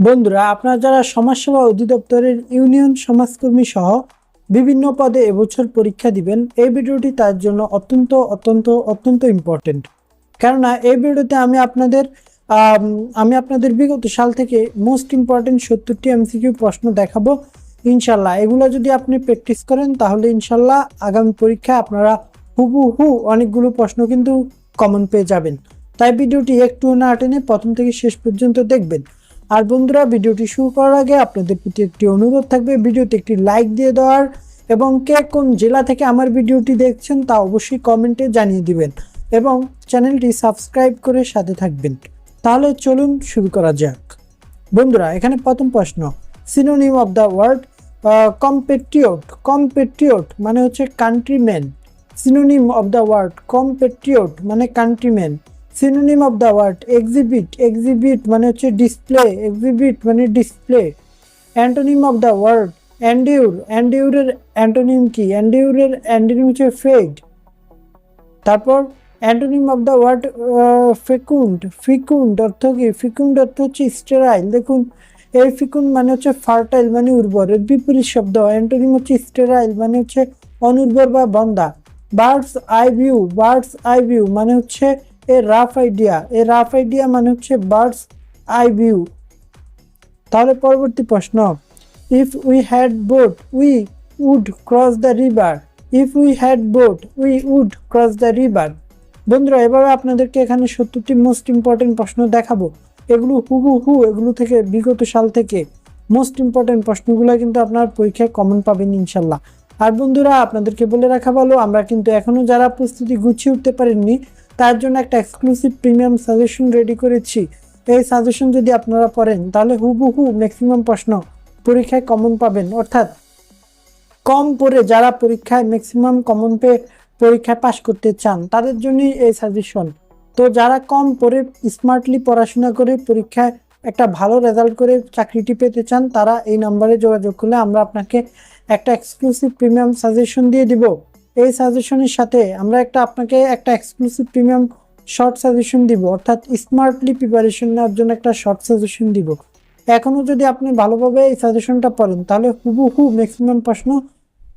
বন্ধুরা, আপনারা যারা সমাজসেবা অধিদপ্তরের ইউনিয়ন সমাজকর্মী সহ বিভিন্ন পদে এবছর পরীক্ষা দিবেন, এই ভিডিওটি তার জন্য অত্যন্ত ইম্পর্টেন্ট। কেননা এই ভিডিওতে আমি আপনাদের বিগত সাল থেকে মোস্ট ইম্পর্টেন্ট 70টি এমসিকিউ প্রশ্ন দেখাবো। ইনশাল্লাহ এগুলো যদি আপনি প্র্যাকটিস করেন তাহলে ইনশাল্লাহ আগামী পরীক্ষায় আপনারা হুবহু অনেকগুলো প্রশ্ন কিন্তু কমন পেয়ে যাবেন। তাই ভিডিওটি একটু না টেনে প্রথম থেকে শেষ পর্যন্ত দেখবেন। আর বন্ধুরা, ভিডিওটি শুরু করার আগে আপনাদের প্রতি একটি অনুরোধ থাকবে, ভিডিওতে একটি লাইক দিয়ে দেওয়ার এবং কে কোন জেলা থেকে আমার ভিডিওটি দেখছেন তা অবশ্যই কমেন্টে জানিয়ে দিবেন এবং চ্যানেলটি সাবস্ক্রাইব করে সাথে থাকবেন। তাহলে চলুন শুরু করা যাক। বন্ধুরা, এখানে প্রথম প্রশ্ন, synonym of the word compatriot মানে হচ্ছে countryman. Synonym of the word compatriot মানে countryman. Synonym of the word exhibit মানে হচ্ছে display. Antonym of the word এন্ডিউরের অ্যান্টোনিম কি? অ্যান্ডিউরের অ্যান্টোনিম হচ্ছে ফেড। তারপর antonym of the word fecund অর্থ কি? ফিকুন্ড অর্থ হচ্ছে স্টেরাইল। দেখুন, এই ফিকুন্ড মানে হচ্ছে ফার্টাইল মানে উর্বর, এর বিপরীত শব্দ। অ্যান্টোনিম হচ্ছে স্টেরাইল মানে হচ্ছে অনুর্বর বা বন্ধা। বার্ডস আই ভিউ মানে হচ্ছে এ রাফ আইডিয়া মানে হচ্ছে বার্ডস আই ভিউ। তাহলে পরবর্তী প্রশ্ন, if we had boat we would cross the river. বন্ধুরা, এভাবে আপনাদেরকে এখানে 70টি মোস্ট ইম্পর্টেন্ট প্রশ্ন দেখাবো। এগুলো এগুলো থেকে বিগত সাল থেকে মোস্ট ইম্পর্টেন্ট প্রশ্নগুলো কিন্তু আপনার পরীক্ষায় কমন পাবেন ইনশাল্লাহ। আর বন্ধুরা, আপনাদেরকে বলে রাখা ভালো, আমরা কিন্তু এখনো যারা প্রস্তুতি গুছিয়ে উঠতে পারেননি তার জন্য একটা এক্সক্লুসিভ প্রিমিয়াম সাজেশন রেডি করেছি। এই সাজেশন যদি আপনারা পড়েন তাহলে ম্যাক্সিমাম প্রশ্ন পরীক্ষায় কমন পাবেন। অর্থাৎ কম পড়ে যারা পরীক্ষায় ম্যাক্সিমাম কমন পেয়ে পরীক্ষায় পাশ করতে চান তাদের জন্যই এই সাজেশন। তো যারা কম পড়ে স্মার্টলি পড়াশোনা করে পরীক্ষায় একটা ভালো রেজাল্ট করে চাকরিটি পেতে চান তারা এই নাম্বারে যোগাযোগ করলে আমরা আপনাকে একটা এক্সক্লুসিভ প্রিমিয়াম সাজেশন দিয়ে দিব। এই সাজেশনের সাথে আমরা আপনাকে একটা এক্সক্লুসিভ প্রিমিয়াম শর্ট সাজেশন দিব, অর্থাৎ স্মার্টলি প্রিপারেশন নেওয়ার জন্য একটা শর্ট সাজেশন দিব। এখনো যদি আপনি ভালোভাবে এই সাজেশনটা পড়েন তাহলে ম্যাক্সিমাম প্রশ্ন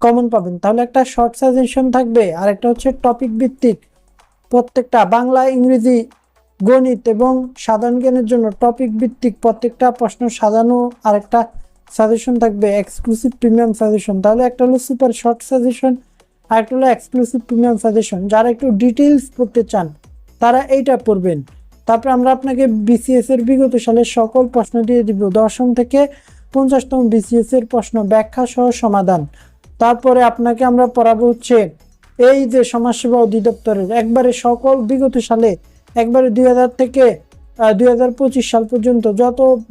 কমন পাবেন। তাহলে একটা শর্ট সাজেশন থাকবে আর একটা হচ্ছে টপিক ভিত্তিক, প্রত্যেকটা বাংলা, ইংরেজি, গণিত এবং সাধারণ জ্ঞানের জন্য টপিক ভিত্তিক প্রত্যেকটা প্রশ্ন সাজানো আর একটা সাজেশন থাকবে এক্সক্লুসিভ প্রিমিয়াম সাজেশন। তাহলে একটা হলো সুপার শর্ট সাজেশন আর একটা হলো এক্সক্লুসিভ প্রিমিয়াম সাজেশন। যারা একটু ডিটেইলস পড়তে চান তারা এইটা পড়বেন। তারপর আমরা আপনাকে বিসিএস এর বিগত সালের সকল প্রশ্ন দিয়ে দিব, 10ম থেকে 50তম বিসিএস এর প্রশ্ন ব্যাখ্যা সহ সমাধান। তারপরে আপনাকে আমরা পড়াবো হচ্ছে এই যে সমাজসেবা অধিদপ্তরের একবারে সকল বিগত সালে একবারে 2000 থেকে 2025 সাল পর্যন্ত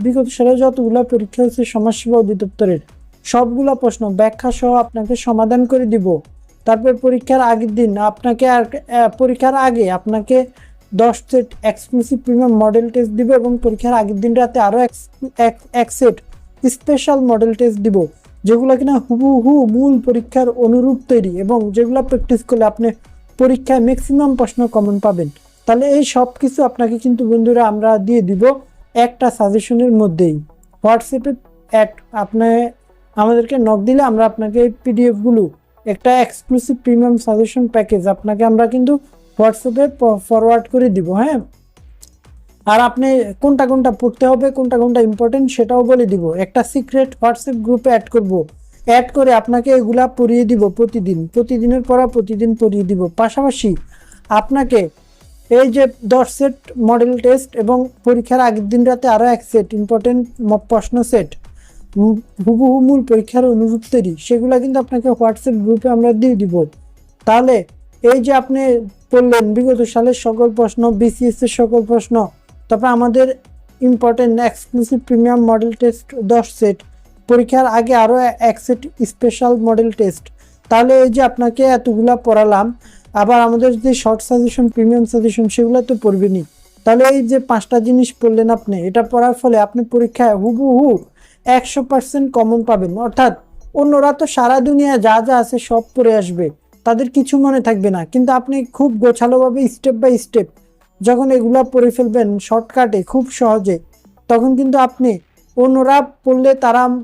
বিগত সালে যতগুলো পরীক্ষা হয়েছে সমাজসেবা অধিদপ্তরের সবগুলা প্রশ্ন ব্যাখ্যা সহ আপনাকে সমাধান করে দিব। তারপর পরীক্ষার আগে আপনাকে 10 set exclusive premium model test দিব এবং পরীক্ষার আগের দিন রাতে আরও এক সেট স্পেশাল মডেল টেস্ট দিব, যেগুলো কিনা মূল পরীক্ষার অনুরূপ তৈরি এবং যেগুলো প্র্যাকটিস করলে আপনি পরীক্ষায় ম্যাক্সিমাম প্রশ্ন কমন পাবেন। তাহলে এই সব কিছু আপনাকে কিন্তু বন্ধুরা আমরা দিয়ে দিব একটা সাজেশনের মধ্যেই। হোয়াটসঅ্যাপে আপনি আমাদেরকে নক দিলে আমরা আপনাকে এই পিডিএফগুলো একটা এক্সক্লুসিভ প্রিমিয়াম সাজেশন প্যাকেজ আপনাকে আমরা কিন্তু হোয়াটসঅ্যাপে ফরওয়ার্ড করে দিব। হ্যাঁ, আর আপনি কোনটা পড়তে হবে, কোনটা ইম্পর্টেন্ট সেটাও বলে দিব। একটা সিক্রেট হোয়াটসঅ্যাপ গ্রুপে অ্যাড করে আপনাকে এগুলা পড়িয়ে দিব প্রতিদিনের পড়া প্রতিদিন পড়িয়ে দিব। পাশাপাশি আপনাকে এই যে 10 সেট মডেল টেস্ট এবং পরীক্ষার আগের দিন রাতে আরও এক সেট ইম্পর্টেন্ট প্রশ্ন সেট মূল পরীক্ষার অনুরূপ তৈরি, সেগুলো কিন্তু আপনাকে হোয়াটসঅ্যাপ গ্রুপে আমরা দিয়ে দিব। তাহলে এই যে আপনি পড়লেন বিগত সালের সকল প্রশ্ন, বিসিএস এর সকল প্রশ্ন, তারপর আমাদের important exclusive premium model test 10 set, পরীক্ষার আগে আরও এক সেট স্পেশাল মডেল টেস্ট। তাহলে এই যে আপনাকে এতগুলা পড়ালাম, আবার আমাদের যে শর্ট সাজেশন প্রিমিয়াম সাজেশন সেগুলো তো পড়বেনই। তাহলে এই যে 5টা জিনিস পড়লেন আপনি, এটা পড়ার ফলে আপনি পরীক্ষায় 100% কমন পাবেন। অর্থাৎ অন্যরা তো সারা দুনিয়া যা আছে সব পড়ে আসবে, তাদের কিছু মনে থাকবে না, কিন্তু আপনি খুব গোছালোভাবে স্টেপ বাই স্টেপ যখন এগুলা পড়ে ফেলবেন শর্টকাটে খুব সহজে, তখন কিন্তু আপনি অন্যরা পড়লে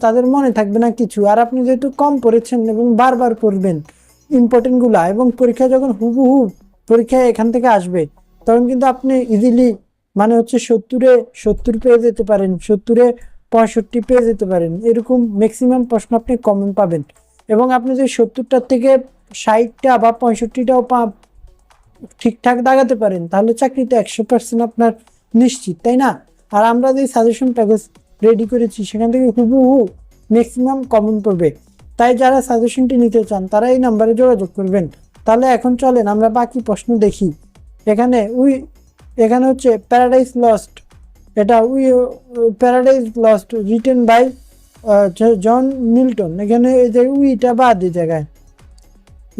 তাদের মনে থাকবে না কিছু, আর আপনি যেহেতু কম পড়েছেন এবং বারবার পড়বেন ইম্পর্টেন্টগুলা, এবং পরীক্ষা যখন হুবহু পরীক্ষায় এখান থেকে আসবে তখন কিন্তু আপনি ইজিলি মানে হচ্ছে 70 পেয়ে যেতে পারেন, 65 পেয়ে যেতে পারেন, এরকম ম্যাক্সিমাম প্রশ্ন আপনি কমন পাবেন। এবং আপনি যদি 70টার থেকে 60টা বা 65টাও ঠিকঠাক দাগাতে পারেন তাহলে চাকরিতে 100% আপনার নিশ্চিত, তাই না? আর আমরা যে সাজেশন প্যাকেজ রেডি করেছি সেখান থেকে হুবহু ম্যাক্সিমাম কমন পড়বে। তাই যারা সাজেশনটি নিতে চান তারা এই নাম্বারে যোগাযোগ করবেন। তাহলে এখন চলেন আমরা বাকি প্রশ্ন দেখি। এখানে হচ্ছে প্যারাডাইস লস্ট, এটা Paradise Lost written by John Milton. এখানে এই যে উইটা বাদ এই জায়গায়,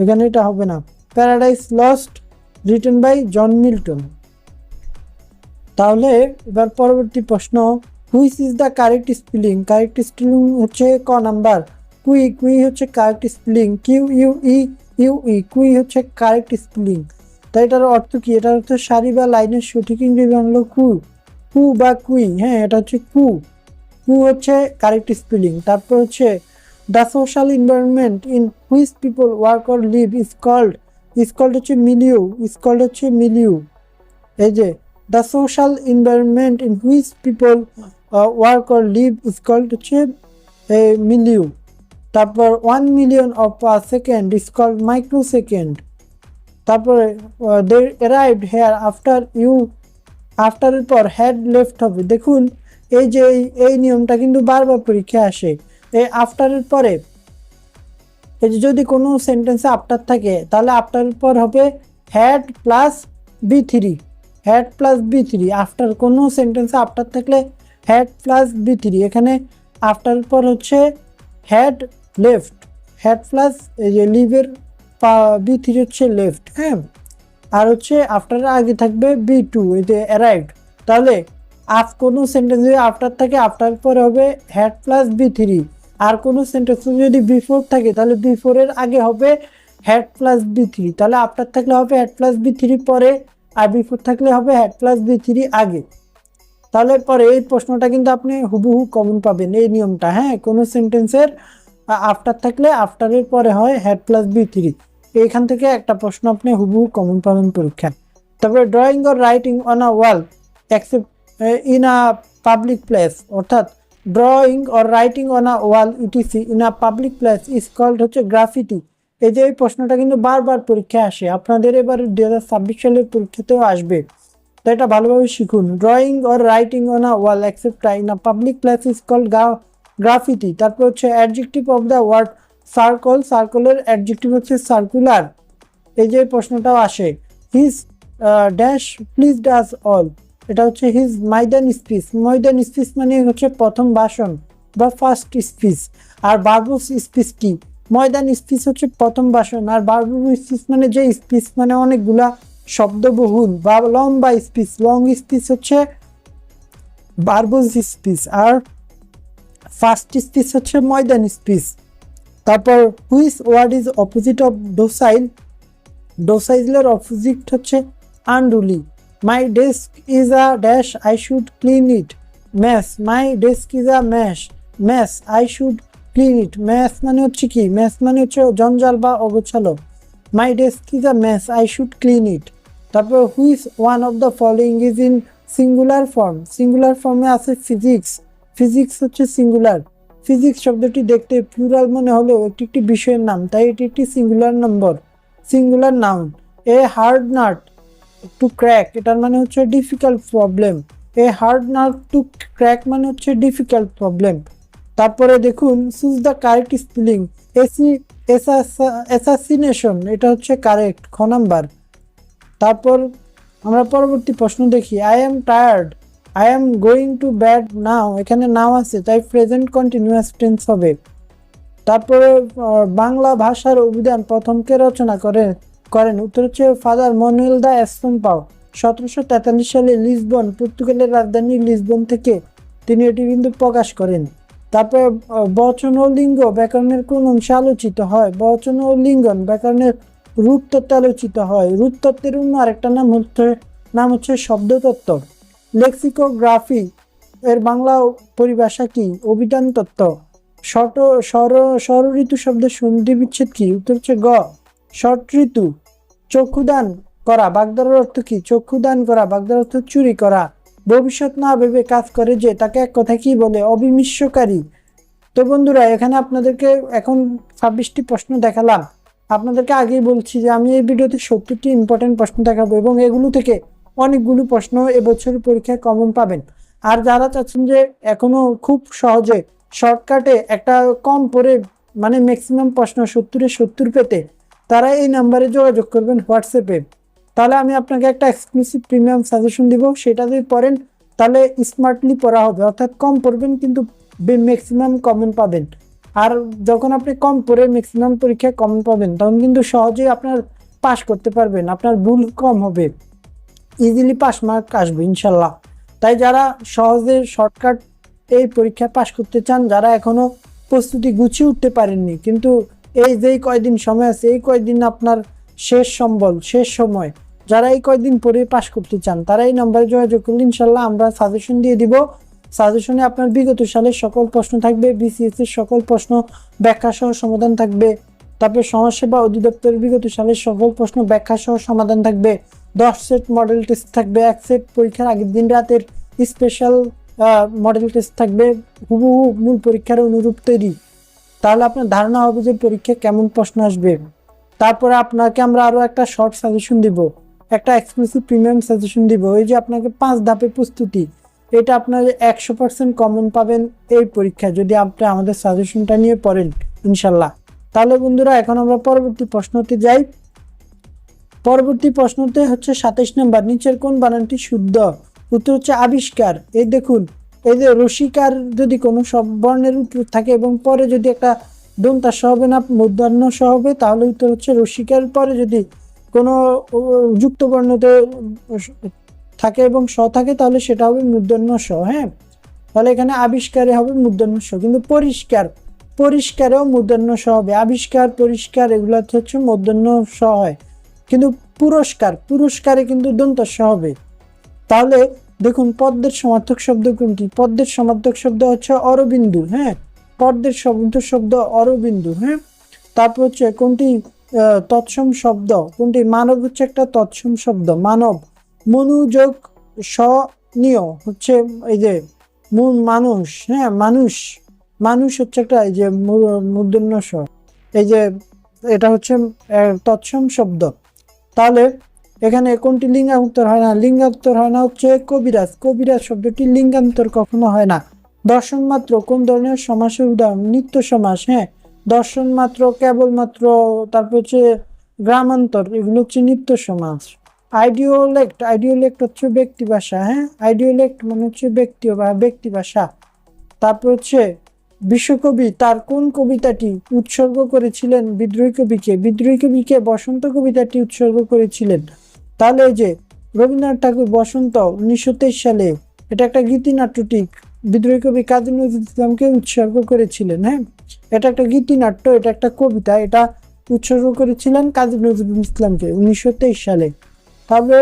এখানে এটা হবে না। Paradise Lost written by John Milton. তাহলে এবার পরবর্তী প্রশ্ন, which is the correct spelling? Correct spelling হচ্ছে ক নাম্বার কুই হচ্ছে কারেক্ট স্পেলিং, QUE কুই হচ্ছে কারেক্ট স্পেলিং। তাই এটার অর্থ কি? এটার অর্থ সারি বা লাইনের সঠিক ইংরেজি হলো কু বা কুই। হ্যাঁ, এটা হচ্ছে কু হচ্ছে কারেক্ট স্পেলিং। তারপর হচ্ছে the social environment in which people work or live is called হচ্ছে মিলিউ। এই যে the social environment in which people work or live is called হচ্ছে মিলিউ। তারপর 1 million of a second is called microsecond. তারপরে they arrived hair আফটারের পর had left হবে। দেখুন এই যে এই নিয়মটা কিন্তু বারবার পরীক্ষায় আসে। এই আফটারের পরে এই যে যদি কোনো সেন্টেন্সে আফটার থাকে তাহলে আফটারের পর হবে হ্যাড প্লাস বি3। আফটার কোনো সেন্টেন্সে আফটার থাকলে হ্যাড প্লাস বি3। এখানে আফটারের পর হচ্ছে হ্যাড প্লাস এই যে লিভের বি3 হচ্ছে লেফট। হ্যাঁ, আর হচ্ছে আফটারের আগে থাকবে বি2 এই যে অ্যারাইভড। তাহলে কোনো সেন্টেন্সে আফটার থাকে আফটার পরে হবে হ্যাড প্লাস বি3। আর কোনো সেন্টেন্সে যদি বিফোর থাকে তাহলে বিফোর এর আগে হবে হ্যাড প্লাস বি3। তাহলে আফটার থাকলে হবে হ্যাড প্লাস বি3 পরে, আর বিফোর থাকলে হবে হ্যাড প্লাস বি3 আগে। তাহলে পরে এই প্রশ্নটা কিন্তু আপনি হুবহু কমন পাবেন এই নিয়মটা। হ্যাঁ, কোনো সেন্টেন্সের আফটার থাকলে আফটারের পরে হয় হ্যাড প্লাস বি3। এইখান থেকে একটা প্রশ্ন আপনি হুবহু কমন পাবেন পরীক্ষায়। তারপরে drawing or writing on a wall except in a public place, অর্থাৎ drawing or writing on a wall etc in a public place is called হচ্ছে গ্রাফিটি। এই যে এই প্রশ্নটা কিন্তু বারবার পরীক্ষায় আসে, আপনাদের এবার 2026 সালের পরীক্ষাতেও আসবে। তো এটা ভালোভাবে শিখুন। Drawing or writing on a wall except in a public place is called graffiti. তারপর হচ্ছে অ্যাডজেক্টিভ অফ দ্য ওয়ার্ড সার্কলের অ্যাডজেক্টিভ হচ্ছে সার্কুলার। এই যে প্রশ্নটাও আসে। His dash please does all, এটা হচ্ছে হিজ ময়দান স্পিচ মানে হচ্ছে প্রথম ভাষণ বা ফার্স্ট স্পিচ। আর ভার্বস স্পিচ কি? ময়দান স্পিচ হচ্ছে প্রথম ভাষণ, আর ভার্বস স্পিচ মানে যে স্পিচ মানে অনেকগুলা শব্দবহুল বা লম্বা স্পিচ, লং স্পিচ হচ্ছে ভার্বস স্পিচ, আর ফার্স্ট স্পিচ হচ্ছে ময়দান স্পিচ। তারপর which word is opposite of ডোসাইলের অপোজিট হচ্ছে unruly. My desk is a dash I should clean it mess. My desk is a mess I should clean it. Mess মানে হচ্ছে কি? Mess মানে হচ্ছে জঞ্জাল বা অগোছালো। My desk is a mess I should clean it. তারপর which one of the following is in singular ফর্মে আছে ফিজিক্স হচ্ছে সিঙ্গুলার। ফিজিক্স শব্দটি দেখতে প্লুরাল মনে হলেও এটি একটি বিষয়ের নাম, তাই এটি একটি সিঙ্গুলার নাউন। এ হার্ড নাট টু ক্র্যাক, এটার মানে হচ্ছে ডিফিকাল্ট প্রবলেম। এ হার্ড নাট টু ক্র্যাক মানে হচ্ছে ডিফিকাল্ট প্রবলেম। তারপরে দেখুন choose the correct spelling. Assassination, এটা হচ্ছে কারেক্ট, খ নাম্বার। তারপর আমরা পরবর্তী প্রশ্ন দেখি। I am tired, I am going to bed now, এখানে নাও আছে তাই প্রেজেন্ট কন্টিনিউয়াস টেন্স হবে। তারপরে বাংলা ভাষার অভিধান প্রথম কে রচনা করেন? উত্তর হচ্ছে ফাদার মনুয়েল দা এসপেনপাও। 1743 সালে লিসবন, পর্তুগালের রাজধানী লিসবন থেকে তিনি এটি কিন্তু প্রকাশ করেন। তারপরে বচন ও লিঙ্গ ব্যাকরণের কোন অংশে আলোচিত হয়? বচন ও লিঙ্গন ব্যাকরণের রূপতত্ত্বে আলোচিত হয়। রূপতত্ত্বের অন্য আরেকটা নাম হচ্ছে শব্দতত্ত্ব। লেক্সিকোগ্রাফি এর বাংলা পরিভাষা কি? অভিধান তত্ত্ব। ষড় ঋতু শব্দের সন্ধি বিচ্ছেদ কি? উত্তর হচ্ছে গ ষট ঋতু। চক্ষুদান করা বাগধারার অর্থ কি? চক্ষুদান করা বাগধারার অর্থ চুরি করা। ভবিষ্যৎ না ভেবে কাজ করে যে তাকে এক কথা কি বলে? অবিমিষ্যকারী। তো বন্ধুরা, এখানে আপনাদেরকে এখন 26টি প্রশ্ন দেখালাম। আপনাদেরকে আগেই বলছি যে আমি এই ভিডিওতে 70টি ইম্পর্টেন্ট প্রশ্ন দেখাবো এবং এগুলো থেকে অনেকগুলো প্রশ্ন এবছরের পরীক্ষায় কমন পাবেন। আর যারা চাচ্ছেন যে এখনো খুব সহজে শর্টকাটে একটা কম পড়ে মানে ম্যাক্সিমাম প্রশ্ন 70-70 পেতে, তারা এই নাম্বারে যোগাযোগ করবেন হোয়াটসঅ্যাপে। তাহলে আমি আপনাকে একটা এক্সক্লুসিভ প্রিমিয়াম সাজেশন দিব, সেটা যদি পড়েন তাহলে স্মার্টলি পড়া হবে, অর্থাৎ কম পড়বেন কিন্তু ম্যাক্সিমাম কমন পাবেন। আর যখন আপনি কম পড়ে ম্যাক্সিমাম পরীক্ষায় কমন পাবেন তখন কিন্তু সহজেই আপনার পাস করতে পারবেন, আপনার ভুল কম হবে, ইজিলি পাস মার্ক আসবে ইনশাল্লাহ। তাই যারা সহজে শর্টকাট এই পরীক্ষায় পাস করতে চান, যারা এখনো প্রস্তুতি গুছিয়ে উঠতে পারেননি, কিন্তু এই যেই কয়দিন সময় আছে, এই কয়দিন আপনার শেষ সম্বল, শেষ সময়, যারা এই কয়দিন পরে পাস করতে চান তারা এই নাম্বারে যোগাযোগ করলে ইনশাল্লাহ আমরা সাজেশন দিয়ে দিব। সাজেশনে আপনার বিগত সালের সকল প্রশ্ন থাকবে, বিসিএস এর সকল প্রশ্ন ব্যাখ্যা সহ সমাধান থাকবে। তারপরে সমাজসেবা অধিদপ্তরের বিগত সালের সকল প্রশ্ন ব্যাখ্যা সহ সমাধান থাকবে। 10 সেট মডেল টেস্ট থাকবে, 1 সেট পরীক্ষার আগের দিন রাতের স্পেশাল মডেল টেস্ট থাকবে, হুবহু মূল পরীক্ষার অনুরূপ তৈরি। তাহলে আপনার ধারণা হবে যে পরীক্ষায় কেমন প্রশ্ন আসবে। তারপরে আপনাকে আমরা আরো একটা শর্ট সাজেশন দিব, একটা এক্সক্লুসিভ প্রিমিয়াম সাজেশন দিব। এই যে আপনাকে 5 ধাপের প্রস্তুতি, এটা আপনার 100% কমন পাবেন এই পরীক্ষায় যদি আপনি আমাদের সাজেশনটা নিয়ে পড়েন ইনশাল্লাহ। তাহলে বন্ধুরা, এখন আমরা পরবর্তী প্রশ্নতে যাই। পরবর্তী প্রশ্নতে হচ্ছে 27 নম্বর, নিচের কোন বানানটি শুদ্ধ? উত্তর হচ্ছে আবিষ্কার। এই দেখুন, এই যে রসিকার যদি কোনো সব বর্ণের উপর থাকে এবং পরে যদি একটা দন্তা স হবে না মূর্ধন্য স হবে, তাহলে উত্তর হচ্ছে রসিকার। পরে যদি কোনো যুক্ত বর্ণতে থাকে এবং স থাকে তাহলে সেটা হবে মূর্ধন্য স। হ্যাঁ, তাহলে এখানে আবিষ্কারে হবে মূর্ধন্য স, কিন্তু পরিষ্কার, পরিষ্কারেও মূর্ধন্য স হবে। আবিষ্কার, পরিষ্কার এগুলো হচ্ছে মূর্ধন্য স হয়, কিন্তু পুরস্কার, পুরস্কারে কিন্তু দন্ত স হবে। তাহলে দেখুন, পদ্মের সমার্থক শব্দ কোনটি? পদ্মের সমার্থক শব্দ হচ্ছে অরবিন্দু। হ্যাঁ, পদ্মের শব্দ অরবিন্দু। হ্যাঁ, তারপর হচ্ছে কোনটি তৎসম শব্দ? কোনটি? মানব হচ্ছে একটা তৎসম শব্দ, মানব। মনোযোগ স্বনীয় হচ্ছে এই যে মানুষ। হ্যাঁ, মানুষ, মানুষ হচ্ছে একটা এই যে মূর্ধন্য স, এই যে এটা হচ্ছে তৎসম শব্দ। তাহলে এখানে কোনটি লিঙ্গান্তর হয় না? লিঙ্গান্তর হয় না হচ্ছে কবিরাজ। কবিরাজ শব্দটি লিঙ্গান্তর কখনো হয় না। দর্শন মাত্র কোন ধরনের সমাসের উদাহরণ? নিত্য সমাস। হ্যাঁ, দর্শন মাত্র, কেবলমাত্র, তারপর হচ্ছে গ্রামান্তর, এগুলো হচ্ছে নিত্য সমাস। আইডিওলেক্ট, আইডিওলেক্ট হচ্ছে ব্যক্তি ভাষা। হ্যাঁ, আইডিওলেক্ট মানে হচ্ছে ব্যক্তি বা ব্যক্তি ভাষা। তারপর হচ্ছে বিশ্বকবি তার কোন কবিতাটি উৎসর্গ করেছিলেন বিদ্রোহী কবিকে? বিদ্রোহী কবিকে বসন্ত কবিতাটি উৎসর্গ করেছিলেন। তাহলে এই যে রবীন্দ্রনাথ ঠাকুর বসন্ত 1923 সালে, এটা একটা গীতিনাট্যটি বিদ্রোহী কবি কাজী নজরুল ইসলামকে উৎসর্গ করেছিলেন। হ্যাঁ, এটা একটা গীতিনাট্য, এটা একটা কবিতা, এটা উৎসর্গ করেছিলেন কাজী নজরুল ইসলামকে 1923 সালে। তাহলে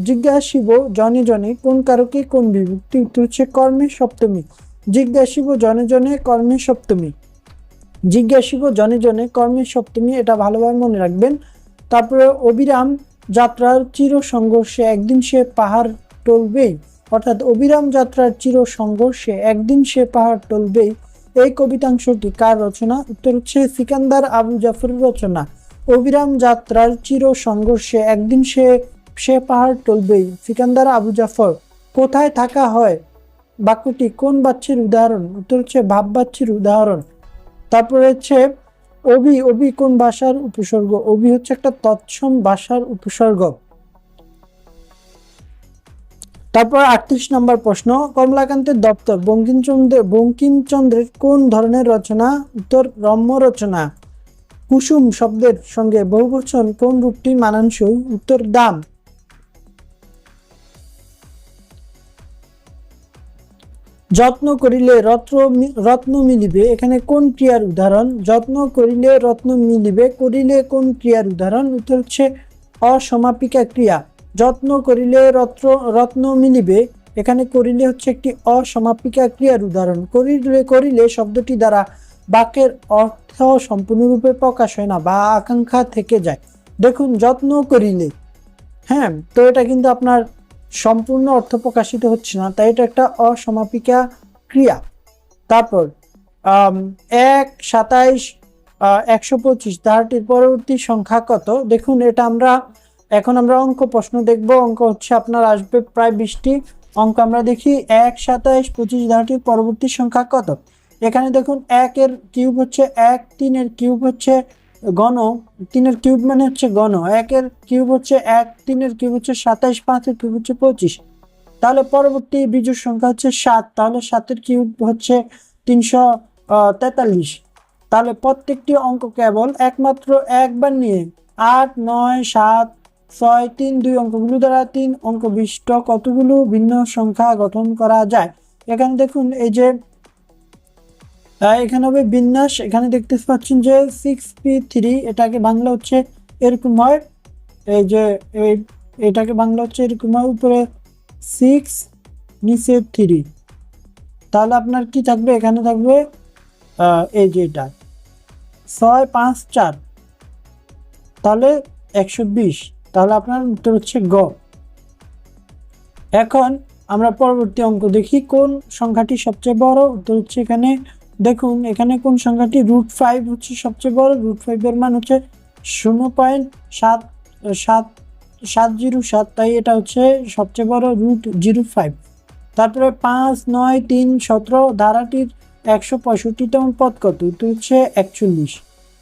জিজ্ঞাসিব জনে জনে কোন কারকে কোন বিভক্তি? উত্তর হচ্ছে কর্মে সপ্তমী। জিজ্ঞাসিব জনে জনে কর্মে সপ্তমী, জিজ্ঞাসিব জনে জনে কর্মে সপ্তমী, এটা ভালোভাবে মনে রাখবেন। তারপরে অবিরাম যাত্রার চির সংঘর্ষে একদিন সে পাহাড় টলবেই, অর্থাৎ অবিরাম যাত্রার চির সংঘর্ষে একদিন সে পাহাড় টলবেই, এই কবিতাংশটি কার রচনা? উত্তর হচ্ছে সিকান্দার আবু জাফরের রচনা। অবিরাম যাত্রার চির সংঘর্ষে একদিন সে পাহাড় টলবেই, সিকান্দার আবু জাফর। কোথায় থাকা হয় বাক্যটি কোন বাচ্যের উদাহরণ? উত্তর হচ্ছে ভাব বাচ্যের উদাহরণ। তারপরে হচ্ছে অবি, অবি কোন ভাষার উপসর্গ? অবি হচ্ছে একটা তৎসম ভাষার উপসর্গ। তারপর 38 নম্বর প্রশ্ন, কমলাকান্তের দপ্তর বঙ্কিমচন্দ্রের কোন ধরনের রচনা? উত্তর রম্য রচনা। কুসুম শব্দের সঙ্গে বহুবচন কোন রূপটি মানানসই? উত্তর দাম। যত্ন করিলে রত্ন মিলিবে, এখানে কোন ক্রিয়ার উদাহরণ? যত্ন করিলে রত্ন মিলিবে, করিলে কোন ক্রিয়ার উদাহরণ? উত্তর হচ্ছে অসমাপিকা ক্রিয়া। যত্ন করিলে রত্ন মিলিবে, এখানে করিলে হচ্ছে একটি অসমাপিকা ক্রিয়ার উদাহরণ। করিলে করিলে শব্দটি দ্বারা বাক্যের অর্থ সম্পূর্ণরূপে প্রকাশ হয় না বা আকাঙ্ক্ষা থেকে যায়। দেখুন, যত্ন করিলে, হ্যাঁ, তো এটা কিন্তু আপনার সম্পূর্ণ অর্থ প্রকাশিত হচ্ছে না, তাই এটা একটা অসমাপিকা ক্রিয়া। তারপর 1, 27, 125 ধারাটির পরবর্তী সংখ্যা কত? দেখুন, এটা এখন আমরা অঙ্ক প্রশ্ন দেখব। অঙ্ক হচ্ছে আপনার আসবে প্রায় 20টি অঙ্ক। আমরা দেখি 1, 27, 25 ধারাটির পরবর্তী সংখ্যা কত। এখানে দেখুন 1 এর কিউব হচ্ছে 1, 3 এর কিউব হচ্ছে ঘন, 3 এর কিউব মানে হচ্ছে ঘন, 1 এর কিউব হচ্ছে 1, 3 এর কিউব হচ্ছে 27, 5 এর কিউব হচ্ছে 25। তাহলে পরবর্তী বিজোড় সংখ্যা হচ্ছে 7, তাহলে 7 এর কিউব হচ্ছে 343। তাহলে প্রত্যেকটি অঙ্ক কেবল একমাত্র একবার নিয়ে 8, 9, 7, 6, 3, 2 অঙ্কগুলো দ্বারা 3 অঙ্ক বিশিষ্ট কতগুলো ভিন্ন সংখ্যা গঠন করা যায়। এখানে দেখুন, এই যে এখানে হবে বিন্যাস। এখানে দেখতে পাচ্ছেন যে 6p3, এটাকে বাংলা হচ্ছে এরকম হয়, এই যে এটাকে বাংলা হচ্ছে এরকম হয়, উপরে 6 নিচে 3। তাহলে আপনার কি থাকবে? এখানে থাকবে এই যে এটা 6, 5, 4, তাহলে 120। তাহলে আপনার উত্তর হচ্ছে গ। এখন আমরা পরবর্তী অঙ্ক দেখি, কোন সংখ্যাটি সবচেয়ে বড়? উত্তর হচ্ছে এখানে দেখুন, এখানে কোন সংখ্যাটি √5 হচ্ছে সবচেয়ে বড়। √5 এর মান হচ্ছে 0.70707, তাই এটা হচ্ছে সবচেয়ে বড় √05। তারপরে 5, 9, 3, 17 ধারাটির 165তম পদ কত? উত্তর হচ্ছে 41।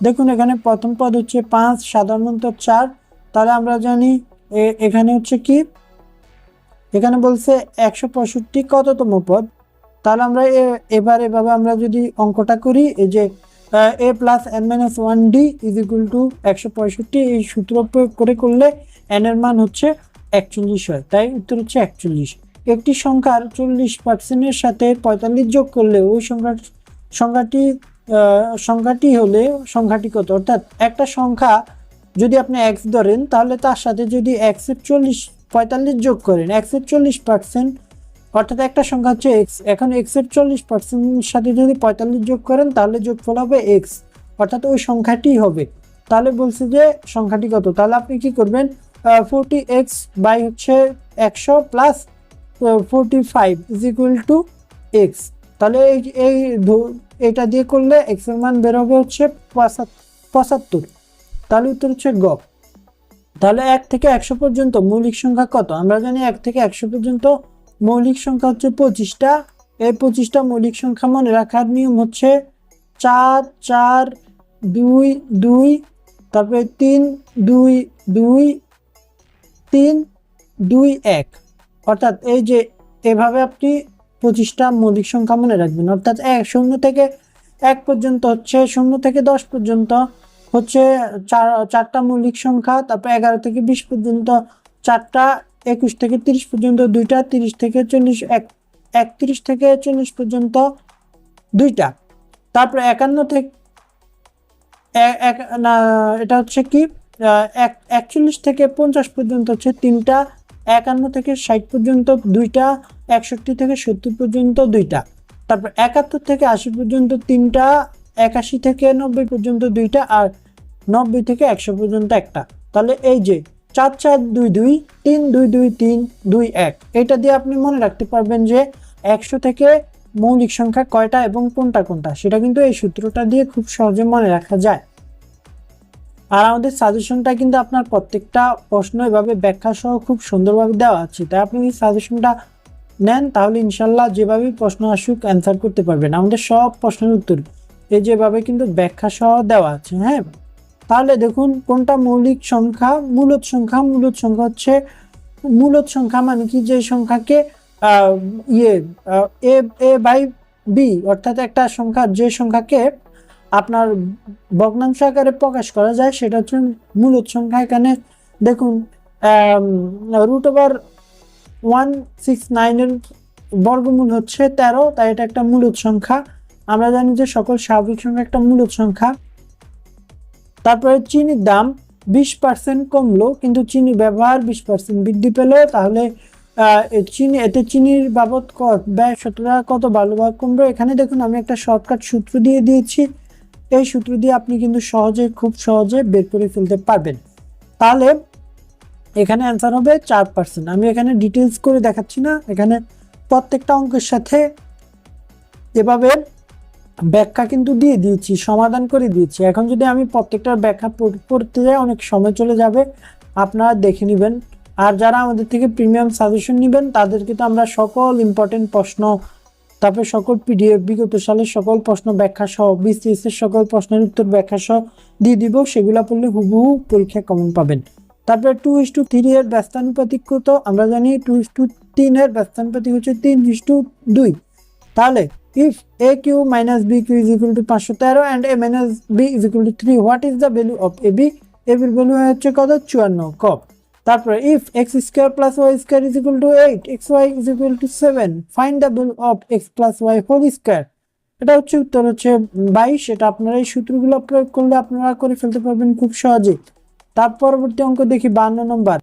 দেখুন, এখানে প্রথম পদ হচ্ছে 5, সাধারণত 4, তাহলে আমরা জানি এখানে হচ্ছে কি, এখানে বলছে 165 কততম পদ। তাহলে আমরা এভাবে আমরা যদি অঙ্কটা করি, এই যে a + n-1d = 165, এই সূত্র প্রয়োগ করলে n এর মান হচ্ছে 41 হয়, তাই উত্তর হচ্ছে 41। একটি সংখ্যার 40% এর সাথে 45 যোগ করলে ওই সংখ্যাটি হলে সংখ্যাটি কত? অর্থাৎ একটা সংখ্যা যদি আপনি x ধরেন, তাহলে তার সাথে যদি x এর 45 যোগ করেন, x এর 40%, অর্থাৎ একটা সংখ্যা হচ্ছে x, এখন x এর 40% সাথে যদি 45 যোগ করেন, তাহলে যোগফল হবে x, অর্থাৎ ওই সংখ্যাটি হবে। তাহলে বলছে যে সংখ্যাটি কত? তাহলে আপনি কি করবেন? 40x বাই হচ্ছে 100 প্লাস 45 = x। তাহলে এটা দিয়ে করলে x এর মান বের হবে হচ্ছে 75। তাহলে উত্তর হচ্ছে গ। তাহলে 1 থেকে 100 পর্যন্ত মৌলিক সংখ্যা কত? আমরা জানি 1 থেকে 100 পর্যন্ত মৌলিক সংখ্যা হচ্ছে 25টা। এই 25টা মৌলিক সংখ্যা মনে রাখার নিয়ম হচ্ছে 4, 4, 2, 2, তারপরে 3, 2, 2, 3, 2, 1, অর্থাৎ এই যে এভাবে আপনি 25টা মৌলিক সংখ্যা মনে রাখবেন। অর্থাৎ 0 থেকে 1 পর্যন্ত হচ্ছে, 0 থেকে 10 পর্যন্ত হচ্ছে 4টা মৌলিক সংখ্যা, তারপর 11 থেকে 20 পর্যন্ত 4টা, 21 থেকে 30 পর্যন্ত 2টা, 30 থেকে 40, 31 থেকে 40 পর্যন্ত 2টা, তারপর 51 থেকে এটা হচ্ছে কি 41 থেকে 50 পর্যন্ত হচ্ছে 3টা, 51 থেকে 60 পর্যন্ত 2টা, 61 থেকে 70 পর্যন্ত 2টা, তারপর 71 থেকে 80 পর্যন্ত 3টা, 81 থেকে 90 পর্যন্ত 2টা, আর 90 থেকে 100 পর্যন্ত 1টা। তাহলে এই যে 4, 4, 2, 2, 3, 2, 2, 3, 2, 1, এটা দিয়ে আপনি মনে রাখতে পারবেন যে 100 থেকে মৌলিক সংখ্যা কয়টা এবং কোনটা কোনটা, সেটা কিন্তু এই সূত্রটা দিয়ে খুব সহজে মনে রাখা যায়। আর আমাদের সাজেশনটা কিন্তু আপনার প্রত্যেকটা প্রশ্ন এভাবে ব্যাখ্যা সহ খুব সুন্দরভাবে দেওয়া আছে, তাই আপনি এই সাজেশনটা নেন, তাহলে ইনশাল্লাহ যেভাবেই প্রশ্ন আসুক অ্যান্সার করতে পারবেন। আমাদের সব প্রশ্নের উত্তর এই যেভাবে কিন্তু ব্যাখ্যা সহ দেওয়া আছে। হ্যাঁ, তাহলে দেখুন কোনটা মৌলিক সংখ্যা? মূলদ সংখ্যা। মূলদ সংখ্যা হচ্ছে, মূলদ সংখ্যা মানে কি, যে সংখ্যাকে a বাই b, অর্থাৎ একটা সংখ্যা যে সংখ্যাকে আপনার ভগ্নাংশ আকারে প্রকাশ করা যায় সেটা হচ্ছে মূলদ সংখ্যা। এখানে দেখুন √169 এর বর্গমূল হচ্ছে 13, তাই এটা একটা মূলদ সংখ্যা। আমরা জানি যে সকল স্বাভাবিক সংখ্যা একটা মূলদ সংখ্যা। তারপরে চিনির দাম 20% কমলো, কিন্তু চিনি ব্যবহার 20% বৃদ্ধি পেল, তাহলে চিনি, এতে চিনির বাবদ ব্যয় শতকরা কত ভালোভাবে কমবে। এখানে দেখুন আমি একটা শর্টকাট সূত্র দিয়ে দিয়েছি, এই সূত্র দিয়ে আপনি কিন্তু খুব সহজে বের করে ফেলতে পারবেন। তাহলে এখানে অ্যান্সার হবে 4%। আমি এখানে ডিটেলস করে দেখাচ্ছি না, এখানে প্রত্যেকটা অঙ্কের সাথে এভাবে ব্যাখ্যা কিন্তু দিয়ে দিয়েছি, সমাধান করে দিয়েছি। এখন যদি আমি প্রত্যেকটার ব্যাখ্যা পড়তে যাই অনেক সময় চলে যাবে, আপনারা দেখে নেবেন। আর যারা আমাদের থেকে প্রিমিয়াম সাজেশন নেবেন তাদেরকে তো আমরা সকল ইম্পর্টেন্ট প্রশ্ন, তারপরে সকল পিডিএফ, বিগত সালের সকল প্রশ্ন ব্যাখ্যা সহ, BCS এর সকল প্রশ্নের উত্তর ব্যাখ্যা সহ দিয়ে দিব। সেগুলা পড়লে হুবহু পরীক্ষা কমন পাবেন। তারপরে 2:3 এর ব্যস্তানুপাতিক কত আমরা জানি, 2:3 এর ব্যস্তানুপাতিক হচ্ছে 3:2। তাহলে if AQ minus BQ is equal to 513 and A minus B is equal to 3, what is the value of AB? AB এর ভ্যালু হচ্ছে কত, 54। ক তারপরে if x square plus y square is equal to 8, xy is equal to 7, find the value of x plus y whole square। এটা হচ্ছে উত্তর হচ্ছে 22। এটা আপনারা এই সূত্রগুলো প্রয়োগ করলে আপনারা করে ফেলতে পারবেন খুব সহজে। তার পরবর্তী অঙ্ক দেখি 52 নম্বর,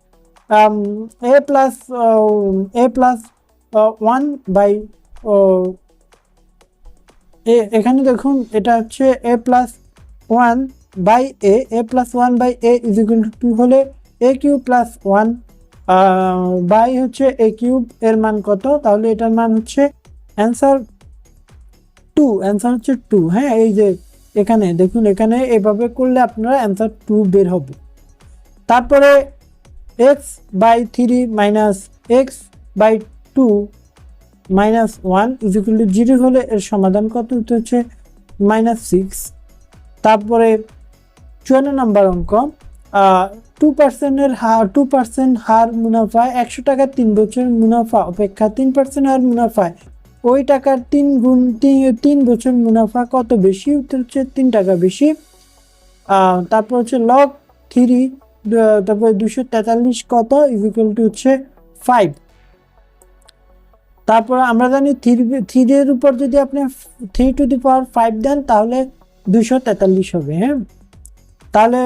a plus 1 by এখানে দেখুন এটা হচ্ছে a plus 1 by a plus 1 by a is equal to 2 হলে a কিউব plus 1 বাই হচ্ছে a কিউব এর মান কত, তাহলে এটার মান হচ্ছে অ্যান্সার 2, অ্যান্সার হচ্ছে 2। হ্যাঁ, এই যে এখানে দেখুন, এখানে এভাবে করলে আপনারা অ্যান্সার 2 বের হবে। তারপরে x by 3 minus x by 2 minus 1 is equal to 0 হলে এর সমাধান কত হচ্ছে -6। তারপরে 54 নম্বর অঙ্ক, 2% হার মুনাফায় 100 টাকার 3 বছর মুনাফা অপেক্ষা 3% হার মুনাফায় ওই টাকার 3 গুণ 3 বছর মুনাফা কত বেশি, উত্তর হচ্ছে 3 টাকা বেশি। তারপর হচ্ছে log 3 তারপরে 243 কত is equal to হচ্ছে 5। তারপর আমরা জানি 3 এর উপর যদি আপনি 3 to the power 5 দেন তাহলে 243 হবে। হ্যাঁ, তাহলে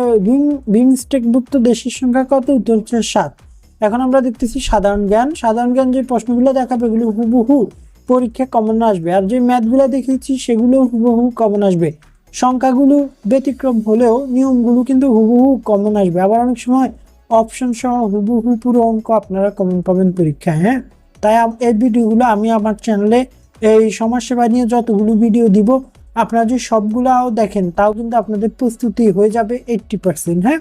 বিমস্টেকভুক্ত দেশের সংখ্যা কত, উত্তর হচ্ছে 7। এখন আমরা দেখতেছি সাধারণ জ্ঞান যে প্রশ্নগুলো দেখাবে এগুলো হুবহু পরীক্ষা কমন আসবে, আর যে ম্যাথগুলো দেখিয়েছি সেগুলো হুবহু কমন আসবে। সংখ্যাগুলো ব্যতিক্রম হলেও নিয়মগুলো কিন্তু হুবহু কমন আসবে। আবার অনেক সময় অপশন সহ হুবহু পুরো অঙ্ক আপনারা কমন পাবেন পরীক্ষায়। হ্যাঁ, তাই এই ভিডিওগুলো আমি আমার চ্যানেলে এই সমাজসেবা নিয়ে যতগুলো ভিডিও দিব আপনারা যদি সবগুলাও দেখেন তাও কিন্তু আপনাদের প্রস্তুতি হয়ে যাবে 80%। হ্যাঁ,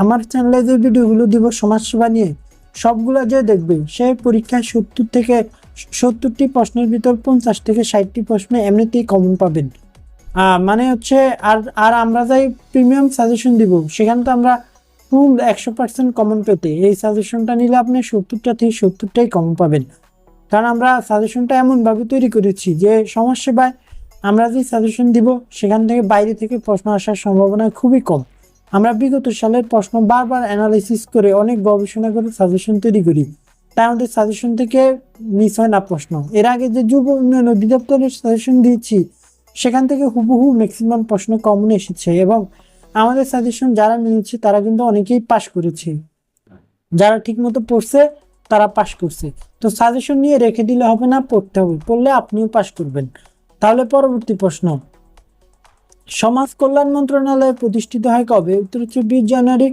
আমার চ্যানেলে যে ভিডিওগুলো দিব সমাজসেবা নিয়ে সবগুলা যে দেখবে সে পরীক্ষায় 70টি প্রশ্নের ভিতর 50 থেকে 60টি প্রশ্ন এমনিতেই কমন পাবেন। মানে হচ্ছে আর আমরা যাই প্রিমিয়াম সাজেশন দিব সেখানে তো আমরা ফুল 100% কমন পেতে এই সাজেশনটা নিলে আপনি 70টা থেকে 70টাই কমন পাবেন। কারণ আমরা সাজেশনটা এমনভাবে তৈরি করেছি যে সমাজসেবায় আমরা যে সাজেশন দিব সেখান থেকে বাইরে থেকে প্রশ্ন আসার সম্ভাবনা খুবই কম। আমরা বিগত সালের প্রশ্ন বারবার অ্যানালাইসিস করে অনেক গবেষণা করে সাজেশন তৈরি করি, তাই আমাদের সাজেশন থেকে মিস হয় না প্রশ্ন। এর আগে যে যুব উন্নয়ন অধিদপ্তরের সাজেশন দিয়েছি সেখান থেকে হুবহু ম্যাক্সিমাম প্রশ্ন কমন এসেছে এবং আমাদের সাজেশন যারা নিয়েছে তারা কিন্তু অনেকেই পাশ করেছে, যারা ঠিকমতো পড়ছে তারা পাশ করছে। তো সাজেশন নিয়ে রেখে দিলে হবে না, পড়তে হবে, পড়লে আপনিও পাশ করবেন। তাহলে পরবর্তী প্রশ্ন, সমাজ কল্যাণ মন্ত্রণালয় প্রতিষ্ঠিত হয় কবে, উত্তর হচ্ছে 20 জানুয়ারি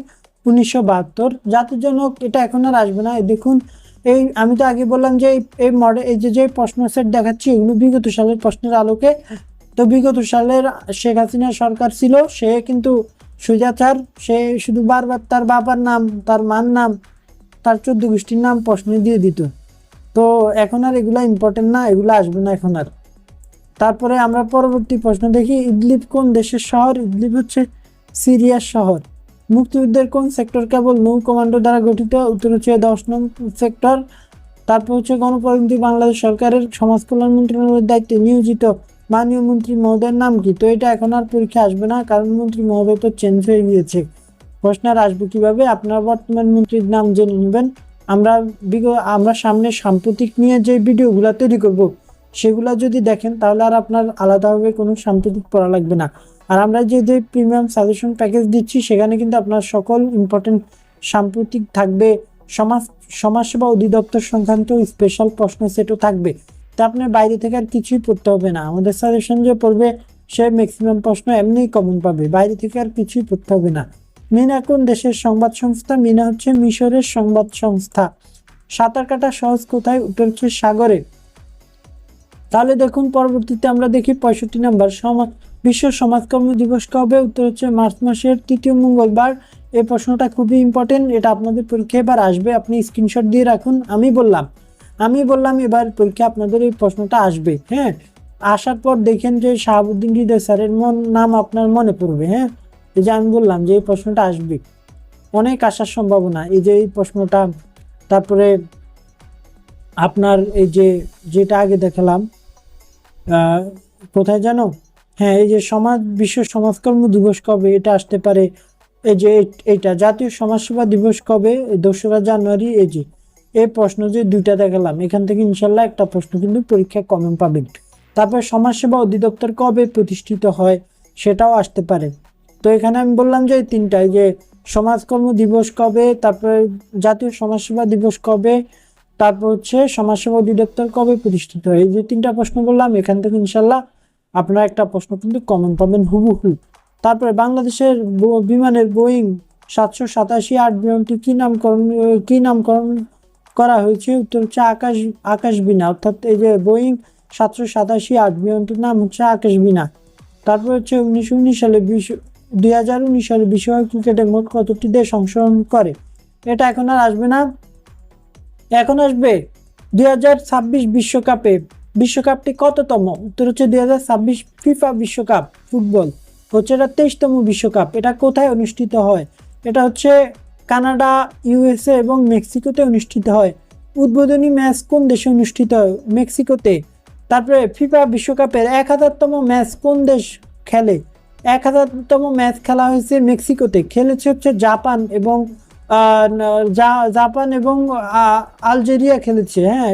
1972। জাতির জনক এটা এখন আর আসবে না। দেখুন এই আমি তো আগে বললাম যে এই মডেল এই যে প্রশ্ন সেট দেখাচ্ছি এগুলো বিগত সালের প্রশ্নের আলোকে। তো বিগত সালের শেখ হাসিনা সরকার ছিল, সে কিন্তু সুজাচার, সে শুধু বারবার তার বাবার নাম, তার মার নাম, তার 14 গোষ্ঠীর নাম প্রশ্নে দিয়ে দিত। তো এখন আর এগুলা ইম্পর্টেন্ট না, এগুলো আসবে না এখন আর। তারপরে আমরা পরবর্তী প্রশ্ন দেখি, ইদলিব কোন দেশের শহর, ইদলিব হচ্ছে সিরিয়ার শহর। মুক্তিযুদ্ধের কোন সেক্টর কেবল নৌ কমান্ডো দ্বারা গঠিত, উত্তর হচ্ছে 10 নং সেক্টর। তারপর হচ্ছে গণপ্রজাতন্ত্রী বাংলাদেশ সরকারের সমাজ কল্যাণ মন্ত্রণালয়ের দায়িত্বে নিয়োজিত মাননীয় মন্ত্রী মহোদয়ের নাম কি, তো এটা এখন আর পরীক্ষা আসবে না কারণ মন্ত্রী মহোদয় তো চেঞ্জ হয়ে গিয়েছে। প্রশ্ন আর আসবে কিভাবে, আপনারা বর্তমান মন্ত্রীর নাম জেনে নেবেন। আমরা সামনে সাম্প্রতিক নিয়ে যে ভিডিওগুলো তৈরি করব সেগুলা যদি দেখেন তাহলে আর আপনার আলাদাভাবে কোনো সাম্প্রতিক পড়া লাগবে না। আর আমরা যে প্রিমিয়াম সাজেশন প্যাকেজ দিচ্ছি সেখানে কিন্তু আপনার সকল ইম্পর্টেন্ট সাম্প্রতিক থাকবে, সমাজসেবা অধিদপ্তর সংক্রান্ত স্পেশাল প্রশ্ন সেটও থাকবে। তা আপনার বাইরে থেকে আর কিছুই পড়তে হবে না, আমাদের সাজেশন যে পড়বে সে ম্যাক্সিমাম প্রশ্ন এমনিই কমন পাবে, বাইরে থেকে আর কিছুই পড়তে হবে না। মিনা কোন দেশের সংবাদ সংস্থা? মিনা হচ্ছে মিশরের সংবাদ সংস্থা। সাঁতার কাটা সহজ কোথায়? উত্তর হচ্ছে সাগরে। তাহলে দেখুন পরবর্তীতে আমরা দেখি 65 নম্বর, বিশ্ব সমাজকর্ম দিবস কবে? উত্তর হচ্ছে মার্চ মাসের 3য় মঙ্গলবার। এই প্রশ্নটা খুবই ইম্পর্টেন্ট, এটা আপনাদের পরীক্ষায় এবার আসবে, আপনি স্ক্রিনশট দিয়ে রাখুন। আমি বললাম এবার পরীক্ষা আপনাদের এই প্রশ্নটা আসবে। হ্যাঁ, আসার পর দেখেন যে শাহাবুদ্দিন হৃদয় স্যারের নাম আপনার মনে পড়বে। হ্যাঁ, এই যে আমি বললাম যে এই প্রশ্নটা আসবে, অনেক আসার সম্ভাবনা এই যে এই প্রশ্নটা। তারপরে আপনার এই যে যেটা আগে দেখালাম কোথায় জানো, হ্যাঁ এই যে বিশ্ব সমাজকর্ম দিবস কবে, এটা আসতে পারে। এই যে এইটা জাতীয় সমাজসেবা দিবস কবে? 2রা জানুয়ারি। এই যে এই প্রশ্ন যে দুইটা দেখালাম, এখান থেকে ইনশাল্লাহ একটা প্রশ্ন কিন্তু পরীক্ষায় কমন পাবেন। তারপর সমাজসেবা অধিদপ্তর কবে প্রতিষ্ঠিত হয়, সেটাও আসতে পারে। তো এখানে আমি বললাম যে এই তিনটাই, যে সমাজকর্ম দিবস কবে, তারপরে জাতীয় সমাজসেবা দিবস কবে, তারপর হচ্ছে সমাজসেবা অধিদপ্তর কবে প্রতিষ্ঠিত হয়। এই যে 3টা প্রশ্ন বললাম, এখান থেকে ইনশাল্লাহ আপনারা একটা প্রশ্ন কিন্তু কমন পাবেন হুবহু। তারপরে বাংলাদেশের বিমানের বোয়িং 787-8 বিমানটি কি নামকরণ করা হয়েছে? উত্তর হচ্ছে আকাশ বিনা, অর্থাৎ এই যে বোয়িং 787-8 বিমানটির নাম হচ্ছে আকাশ বিনা। তারপর হচ্ছে 2019 সালে বিশ্বকাপ ক্রিকেটে মোট কতটি দেশ অংশগ্রহণ করে? এটা এখন আর আসবে না, এখন আসবে 2026 বিশ্বকাপটি কততম? উত্তর হচ্ছে 2026 ফিফা বিশ্বকাপ ফুটবল হচ্ছে এটা 23তম বিশ্বকাপ। এটা কোথায় অনুষ্ঠিত হয়? এটা হচ্ছে কানাডা, ইউএসএ এবং মেক্সিকোতে অনুষ্ঠিত হয়। উদ্বোধনী ম্যাচ কোন দেশে অনুষ্ঠিত হয়? মেক্সিকোতে। তারপরে ফিফা বিশ্বকাপের 1000তম ম্যাচ কোন দেশ খেলে? 1000তম ম্যাচ খেলা হয়েছে মেক্সিকোতে, খেলেছে হচ্ছে জাপান এবং আলজেরিয়া খেলেছে। হ্যাঁ,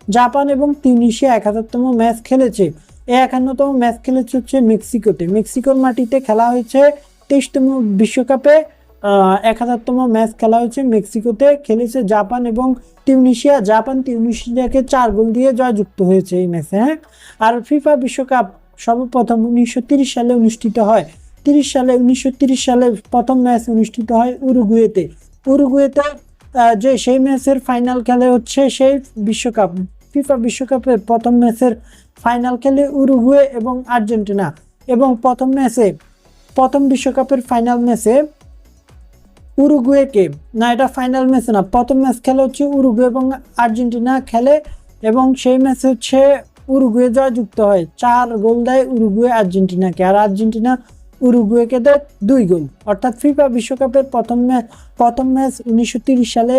জাপান এবং তিউনিশিয়া 1000তম ম্যাচ খেলেছে। এই 51তম ম্যাচ খেলেছে হচ্ছে মেক্সিকোতে, মেক্সিকোর মাটিতে খেলা হয়েছে 23তম বিশ্বকাপে। 1000তম ম্যাচ খেলা হয়েছে মেক্সিকোতে, খেলেছে জাপান এবং তিউনিশিয়া। জাপান তিউনিশিয়াকে 4 গোল দিয়ে জয়যুক্ত হয়েছে এই ম্যাচে। হ্যাঁ, আর ফিফা বিশ্বকাপ সর্বপ্রথম 1930 সালে অনুষ্ঠিত হয়। 1930 সালে প্রথম ম্যাচ অনুষ্ঠিত হয় উরুগুয়েতে। যে সেই ম্যাচের ফাইনাল খেলে হচ্ছে সেই বিশ্বকাপ, ফিফা বিশ্বকাপের প্রথম ম্যাচের ফাইনাল খেলে উরুগুয়ে এবং আর্জেন্টিনা। এবং প্রথম বিশ্বকাপের ফাইনাল ম্যাচে উরুগুয়েকে, না এটা ফাইনাল ম্যাচ না, প্রথম ম্যাচ খেলে হচ্ছে উরুগুয়ে এবং আর্জেন্টিনা খেলে, এবং সেই ম্যাচে হচ্ছে উরুগুয়ে জয়যুক্ত হয়। 4 গোল দেয় উরুগুয়ে আর্জেন্টিনাকে, আর আর্জেন্টিনা উরুগুয়েকে দেয় 2 গোল। অর্থাৎ ফিফা বিশ্বকাপের প্রথম ম্যাচ 1930 সালে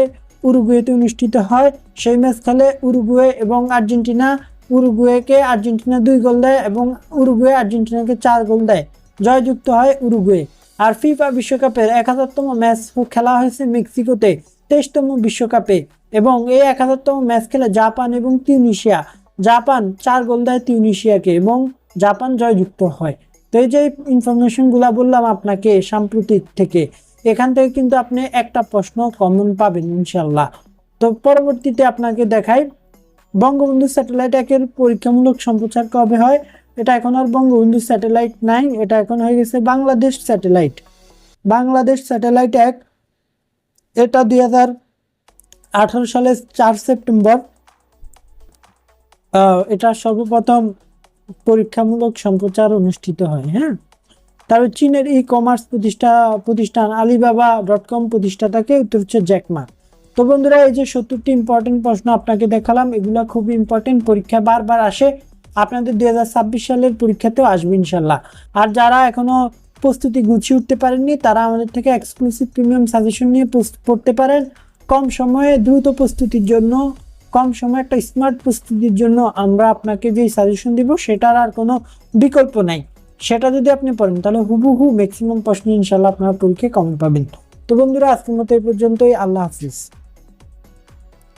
উরুগুয়েতে অনুষ্ঠিত হয়। সেই ম্যাচ খেলে উরুগুয়ে এবং আর্জেন্টিনা। উরুগুয়েকে আর্জেন্টিনা 2 গোল দেয় এবং উরুগুয়ে আর্জেন্টিনাকে 4 গোল দেয়, জয়যুক্ত হয় উরুগুয়ে। আর ফিফা বিশ্বকাপের 1000তম ম্যাচ খেলা হয়েছে মেক্সিকোতে 23তম বিশ্বকাপে, এবং এই 1000তম ম্যাচ খেলে জাপান এবং তিউনিশিয়া। জাপান 4 গোল দেয় তিউনিশিয়াকে এবং জাপান জয়যুক্ত হয়। তো এই যে ইনফরমেশনগুলো বললাম আপনাকে সাম্প্রতিক থেকে, এখান থেকে কিন্তু আপনি একটা প্রশ্ন কমন পাবেন ইনশাল্লাহ। তো পরবর্তীতে আপনাকে দেখাই বঙ্গবন্ধু স্যাটেলাইট 1-এর পরীক্ষামূলক সম্প্রচার কবে হয়? এটা এখন আর বঙ্গবন্ধু স্যাটেলাইট নাই, এটা এখন হয়ে গেছে বাংলাদেশ স্যাটেলাইট। বাংলাদেশ স্যাটেলাইট 1 এটা 2018 সালের 4 সেপ্টেম্বর এটা সর্বপ্রথম পরীক্ষামূলক সম্প্রচার অনুষ্ঠিত হয়। হ্যাঁ, তারপর চীনের ই-কমার্স প্রতিষ্ঠান alibaba.com প্রতিষ্ঠাতাকে? উত্তর হচ্ছে জ্যাক মা। তো বন্ধুরা, এই যে 70টি ইম্পর্টেন্ট প্রশ্ন আপনাকে দেখালাম, এগুলো খুব ইম্পর্টেন্ট, পরীক্ষা বারবার আসে, আপনাদের 2026 সালের পরীক্ষাতেও আসবে ইনশাল্লাহ। আর যারা এখনো প্রস্তুতি গুছিয়ে উঠতে পারেননি, তারা আমাদের থেকে এক্সক্লুসিভ প্রিমিয়াম সাজেশন নিয়ে পড়তে পারেন। কম সময়ে দ্রুত প্রস্তুতির জন্য, কম সময়ে একটা স্মার্ট প্রস্তুতির জন্য আমরা আপনাকে যে সাজেশন দিব সেটার আর কোনো বিকল্প নাই। সেটা যদি আপনি পড়েন তাহলে হুবহু ম্যাক্সিমাম প্রশ্ন ইনশাল্লাহ আপনারা পরীক্ষায় কমন পাবেন। তো বন্ধুরা, আজকের মতো এই পর্যন্তই। আল্লাহ হাফিজ।